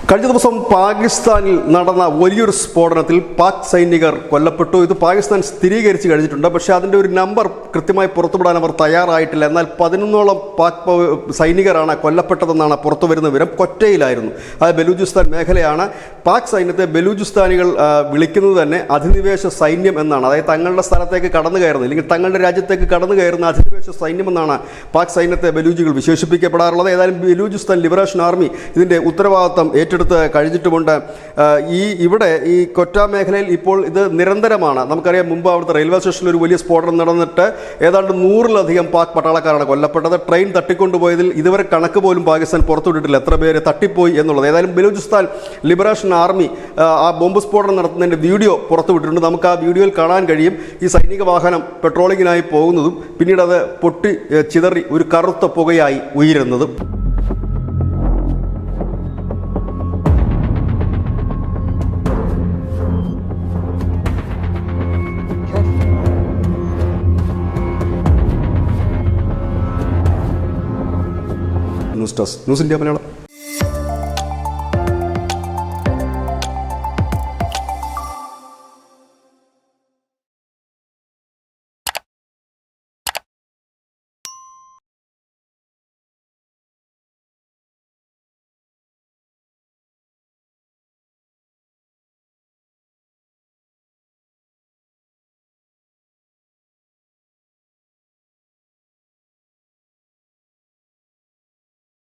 കഴിഞ്ഞ ദിവസം പാകിസ്ഥാനിൽ നടന്ന വലിയൊരു സ്ഫോടനത്തിൽ പാക് സൈനികർ കൊല്ലപ്പെട്ടു. ഇത് പാകിസ്ഥാൻ സ്ഥിരീകരിച്ച് കഴിഞ്ഞിട്ടുണ്ട്. പക്ഷേ അതിൻ്റെ ഒരു നമ്പർ കൃത്യമായി പുറത്തുവിടാൻ അവർ തയ്യാറായിട്ടില്ല. എന്നാൽ 11ഓളം പാക് സൈനികരാണ് കൊല്ലപ്പെട്ടതെന്നാണ് പുറത്തുവരുന്ന വിവരം. കൊറ്റയിലായിരുന്നു, അത് ബലൂചിസ്ഥാൻ മേഖലയാണ്. പാക് സൈന്യത്തെ ബലൂചിസ്ഥാനികൾ വിളിക്കുന്നത് തന്നെ അധിനിവേശ സൈന്യം എന്നാണ്. അതായത് തങ്ങളുടെ സ്ഥലത്തേക്ക് കടന്നു കയറുന്ന, അല്ലെങ്കിൽ തങ്ങളുടെ രാജ്യത്തേക്ക് കടന്നു കയറുന്ന അധിനിവേശ സൈന്യം എന്നാണ് പാക് സൈന്യത്തെ ബലൂജികൾ വിശേഷിപ്പിക്കപ്പെടാറുള്ളത്. ഏതായാലും ബലൂചിസ്ഥാൻ ലിബറേഷൻ ആർമി ഇതിൻ്റെ ഉത്തരവാദിത്തം ഏറ്റെടുത്ത് കഴിഞ്ഞിട്ടുമുണ്ട്. ഇവിടെ ഈ കൊറ്റ മേഖലയിൽ ഇപ്പോൾ ഇത് നിരന്തരമാണ്. നമുക്കറിയാം, മുമ്പ് അവിടുത്തെ റെയിൽവേ സ്റ്റേഷനിൽ ഒരു വലിയ സ്ഫോടനം നടന്നിട്ട് ഏതാണ്ട് 100-ലധികം പാക് പട്ടാളക്കാരാണ് കൊല്ലപ്പെട്ടത്. ട്രെയിൻ തട്ടിക്കൊണ്ടുപോയതിൽ ഇതുവരെ കണക്ക് പോലും പാകിസ്ഥാൻ പുറത്തുവിട്ടിട്ടില്ല എത്ര പേര് തട്ടിപ്പോയി എന്നുള്ളത്. ഏതായാലും ബലൂചിസ്ഥാൻ ലിബറേഷൻ ആർമി ആ ബോംബ് സ്ഫോടനം നടത്തുന്നതിൻ്റെ വീഡിയോ പുറത്തുവിട്ടിട്ടുണ്ട്. നമുക്ക് ആ വീഡിയോയിൽ കാണാൻ കഴിയും ഈ സൈനിക വാഹനം പെട്രോളിങ്ങിനായി പോകുന്നതും പിന്നീട് അത് പൊട്ടി ചിതറി ഒരു കറുത്ത പുകയായി ഉയരുന്നതും. News India Malayalam.